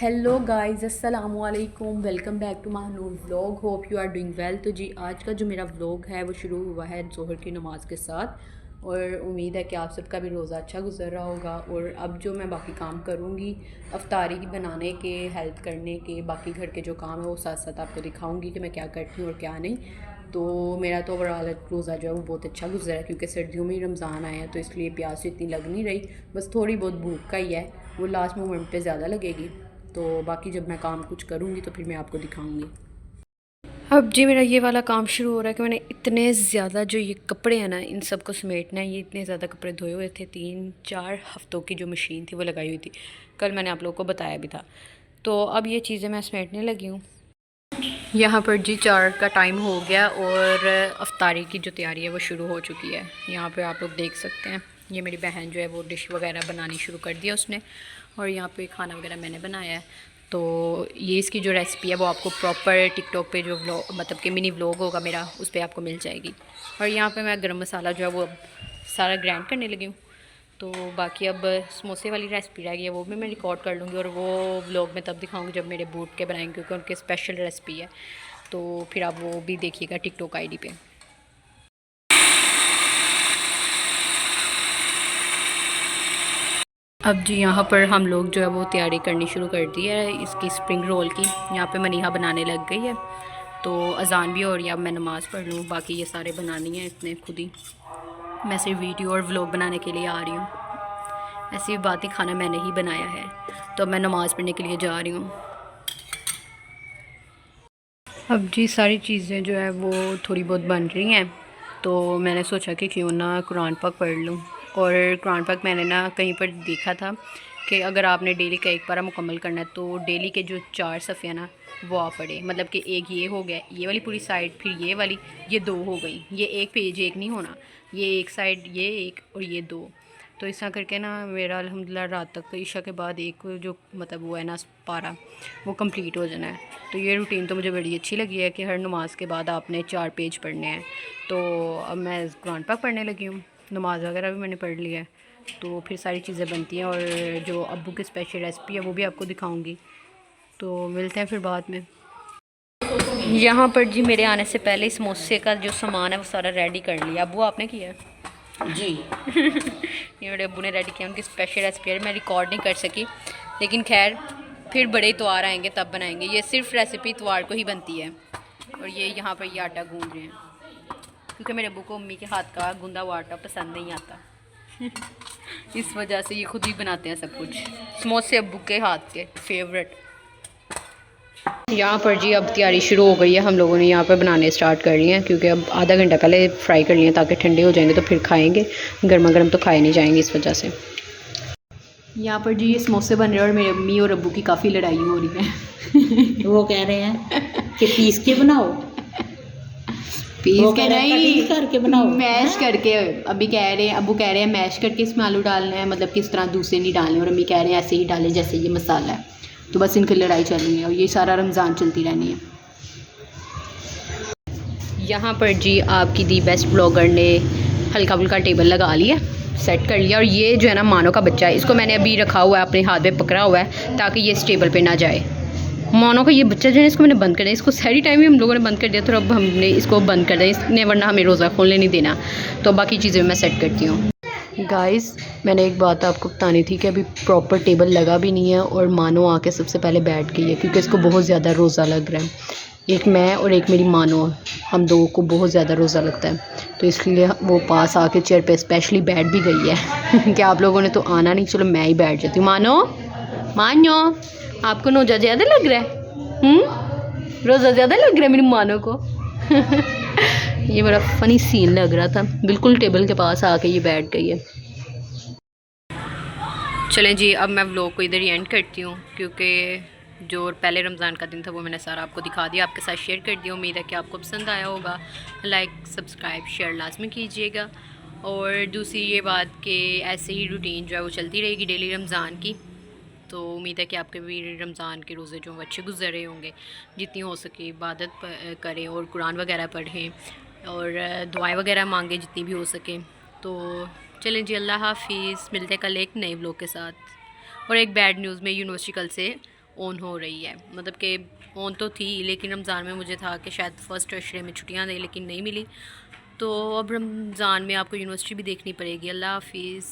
Hello guys, अस्सलाम वालेकुम। Welcome back to my new vlog. Hope you are doing well. तो जी, आज का जो मेरा व्लॉग है वो शुरू हुआ है ज़ोहर की नमाज़ के साथ, और उम्मीद है कि आप सबका भी रोज़ा अच्छा गुजर रहा होगा। और अब जो मैं बाकी काम करूँगी अफ्तारी बनाने के, हेल्प करने के, बाकी घर के जो काम है वो साथ साथ आपको दिखाऊँगी कि मैं क्या करती हूँ और क्या नहीं। तो मेरा तो ओवरऑल रोज़ा जो है वो बहुत अच्छा गुजरा है, क्योंकि सर्दियों में ही रमज़ान आया है, तो इसलिए प्यास इतनी लग नहीं रही। बस थोड़ी बहुत भूख का ही है, वो लास्ट मोमेंट पे ज़्यादा लगेगी। तो बाकी जब मैं काम कुछ करूँगी तो फिर मैं आपको दिखाऊँगी। अब जी मेरा ये वाला काम शुरू हो रहा है कि मैंने इतने ज़्यादा जो ये कपड़े हैं ना, इन सब को समेटना है। ये इतने ज़्यादा कपड़े धोए हुए थे, 3-4 हफ्तों की जो मशीन थी वो लगाई हुई थी। कल मैंने आप लोगों को बताया भी था। तो अब ये चीज़ें मैं समेटने लगी हूँ। यहाँ पर जी 4 का टाइम हो गया और अफ्तारी की जो तैयारी है वो शुरू हो चुकी है। यहाँ पे आप लोग देख सकते हैं, ये मेरी बहन जो है वो डिश वगैरह बनानी शुरू कर दिया उसने, और यहाँ पे खाना वगैरह मैंने बनाया है। तो ये इसकी जो रेसिपी है वो आपको प्रॉपर टिकटॉक पे जो व्लॉग, मतलब कि मिनी व्लॉग होगा मेरा, उस पर आपको मिल जाएगी। और यहाँ पे मैं गरम मसाला जो है वो सारा ग्राइंड करने लगी हूँ। तो बाकी अब समोसे वाली रेसिपी रह गई है, वो भी मैं रिकॉर्ड कर लूँगी और वो व्लॉग में तब दिखाऊँगी जब मेरे बूट के बनाएंगे, क्योंकि उनके स्पेशल रेसिपी है। तो फिर आप वो भी देखिएगा टिकटॉक आईडी पे। अब जी यहाँ पर हम लोग जो है वो तैयारी करनी शुरू कर दी है इसकी स्प्रिंग रोल की। यहाँ पे मनीहा बनाने लग गई है। तो अजान भी हो रही है, अब मैं नमाज़ पढ़ लूँ। बाकी ये सारे बनानी है इसने खुद ही, मैं सिर्फ वीडियो और व्लॉग बनाने के लिए आ रही हूँ। ऐसी बात ही, खाना मैंने ही बनाया है। तो अब मैं नमाज़ पढ़ने के लिए जा रही हूँ। अब जी सारी चीज़ें जो है वो थोड़ी बहुत बन रही हैं, तो मैंने सोचा कि क्यों ना कुरान पाक पढ़ लूँ। और कुरान पाक मैंने ना कहीं पर देखा था कि अगर आपने डेली का एक पारा मुकम्मल करना है तो डेली के जो 4 सफ़े हैं ना वो आप पढ़े। मतलब कि एक ये हो गया, ये वाली पूरी साइड, फिर ये वाली, ये 2 हो गई। ये एक पेज एक नहीं होना, ये एक साइड, ये एक और ये 2। तो इस तरह करके ना मेरा अल्हम्दुलिल्लाह रात तक ईशा के बाद एक जो मतलब वो है ना पारा, वो कंप्लीट हो जाना है। तो ये रूटीन तो मुझे बड़ी अच्छी लगी है कि हर नमाज के बाद आपने 4 पेज पढ़ने हैं। तो अब मैं कुरान पाक पढ़ने लगी हूँ, नमाज वगैरह भी मैंने पढ़ लिया है। तो फिर सारी चीज़ें बनती हैं, और जो अब्बू की स्पेशल रेसिपी है वो भी आपको दिखाऊँगी। तो मिलते हैं फिर बाद में। यहाँ पर जी मेरे आने से पहले समोसे का जो सामान है वो सारा रेडी कर लिया। अब्बू आपने किया है? जी ये मेरे अब्बू ने रेडी किया, उनकी स्पेशल रेसिपी है। मैं रिकॉर्ड नहीं कर सकी, लेकिन खैर फिर बड़े इतवार आएंगे तब बनाएंगे। ये सिर्फ रेसिपी इतवार को ही बनती है। और ये यहाँ पर ये आटा गूंद रहे हैं, क्योंकि मेरे अब्बू को मम्मी के हाथ का गूंदा हुआ आटा पसंद नहीं आता इस वजह से ये खुद ही बनाते हैं सब कुछ। समोसे अब्बू के हाथ के फेवरेट। यहाँ पर जी अब तैयारी शुरू हो गई है। हम लोगों ने यहाँ पर बनाने स्टार्ट कर लिए हैं, क्योंकि अब आधा घंटा पहले फ्राई कर लिए हैं ताकि ठंडे हो जाएंगे तो फिर खाएंगे। गर्मा गर्म तो खाए नहीं जाएंगे, इस वजह से। यहाँ पर जी ये समोसे बन रहे हैं और मेरी अम्मी और अब्बू की काफ़ी लड़ाई हो रही है वो कह रहे हैं कि पीस के बनाओ, पीस के नहीं, करके बनाओ, मैश करके। अभी कह रहे हैं, अब्बू कह रहे हैं मैश करके इसमें आलू डालना है, मतलब किस तरह दूसरे नहीं डालने, और अम्मी कह रहे हैं ऐसे ही डालें जैसे ये मसाला है। तो बस इनकी लड़ाई चल रही है, और ये सारा रमज़ान चलती रहनी है। यहाँ पर जी आपकी दी बेस्ट ब्लॉगर ने हल्का फुल्का टेबल लगा लिया, सेट कर लिया। और ये जो है ना मानो का बच्चा है, इसको मैंने अभी रखा हुआ है, अपने हाथ में पकड़ा हुआ है ताकि ये इस टेबल पे ना जाए। मानो का ये बच्चा जो है इसको मैंने बंद कर दिया। इसको सारी टाइम ही हम लोगों ने बंद कर दिया, तो अब हमने इसको बंद कर दिया, इसने वरना हमें रोज़ा खोलने नहीं देना। तो बाकी चीज़ें मैं सेट करती हूँ। गाइस, मैंने एक बात आपको बतानी थी कि अभी प्रॉपर टेबल लगा भी नहीं है, और मानो आके सबसे पहले बैठ गई है, क्योंकि इसको बहुत ज़्यादा रोज़ा लग रहा है। एक मैं और एक मेरी मानो, हम दो को बहुत ज़्यादा रोज़ा लगता है, तो इसलिए वो पास आके चेयर पे स्पेशली बैठ भी गई है कि आप लोगों ने तो आना नहीं, चलो मैं ही बैठ जाती हूँ। मानो मानो, आपको रोज़ा ज़्यादा लग रहा है? रोज़ा ज़्यादा लग रहा है मेरी मानो को ये बड़ा फ़नी सीन लग रहा था, बिल्कुल टेबल के पास आके ये बैठ गई है। चलें जी, अब मैं व्लॉग को इधर ही एंड करती हूँ, क्योंकि जो पहले रमज़ान का दिन था वो मैंने सारा आपको दिखा दिया, आपके साथ शेयर कर दिया। उम्मीद है कि आपको पसंद आया होगा। लाइक सब्सक्राइब शेयर लाजमी कीजिएगा। और दूसरी ये बात कि ऐसे ही रूटीन जो है वो चलती रहेगी डेली रमज़ान की। तो उम्मीद है कि आपके भी रमज़ान के रोज़े जो अच्छे गुजर रहे होंगे। जितनी हो सके इबादत करें और कुरान वगैरह पढ़ें और दुआएं वगैरह मांगें जितनी भी हो सके। तो चलें जी, अल्लाह हाफिज़। मिलते हैं कल एक नए ब्लॉग के साथ। और एक बैड न्यूज़ में यूनिवर्सिटी कल से ऑन हो रही है, मतलब कि ऑन तो थी लेकिन रमज़ान में मुझे था कि शायद फ़र्स्ट टर्सडे में छुट्टियां दें, लेकिन नहीं मिली। तो अब रमज़ान में आपको यूनिवर्सिटी भी देखनी पड़ेगी। अल्लाह हाफिज़।